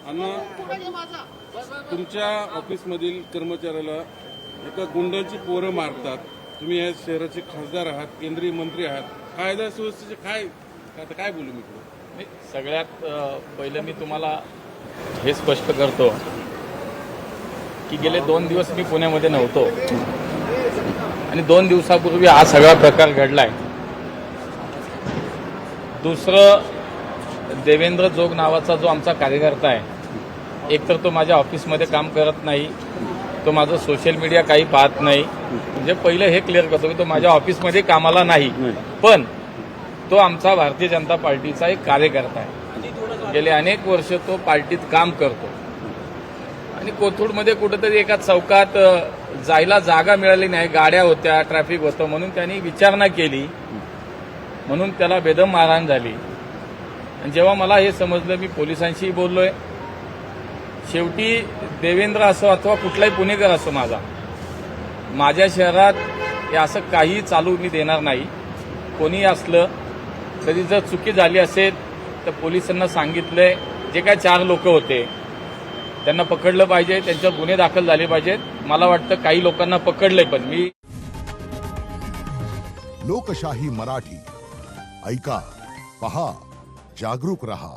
अण्णा, तुमच्या ऑफिसमधील कर्मचाऱ्याला एका गुंडाची पोरं मारतात. तुम्ही या शहराचे खासदार आहात, केंद्रीय मंत्री आहात. कायदा सुव्यवस्थेचे काय बोलू मी? सगळ्यात पहिलं मी तुम्हाला हे स्पष्ट करतो की गेले 2 दिवस मी पुण्यामध्ये नव्हतो आणि 2 दिवसापूर्वी हा सगळा प्रकार घडलाय. दुसरं, देवेंद्र जोग नावाचा जो आमचा कार्यकर्ता आहे, एकतर तो माझ्या ऑफिसमध्ये काम करत नाही, तो माझं सोशल मीडिया काही पाहत नाही. म्हणजे पहिलं हे क्लिअर करतो की तो माझ्या ऑफिसमध्ये कामाला नाही, पण तो आमचा भारतीय जनता पार्टीचा एक कार्यकर्ता आहे. गेले अनेक वर्ष तो पार्टीत काम करतो आणि कोथरूडमध्ये कुठेतरी एका चौकात जायला जागा मिळाली नाही, गाड्या होत्या, ट्रॅफिक होतं, म्हणून त्यांनी विचारणा केली, म्हणून त्याला बेदम मारहाण झाली. आणि जेव्हा मला हे समजलं, मी पोलिसांशी बोललोय. शेवटी देवेंद्र असो अथवा कुठलाही पुणेकर असो, माझ्या शहरात हे असं काही चालू मी देणार नाही. कोणी असलं तरी जर चुकी झाली असेल तर पोलिसांना सांगितलंय, जे काय 4 लोक होते त्यांना पकडलं पाहिजे, त्यांच्यावर गुन्हे दाखल झाले पाहिजेत. मला वाटतं काही लोकांना पकडलंय, पण मी लोकशाही मराठी ऐका, पहा, जागरूक रहा.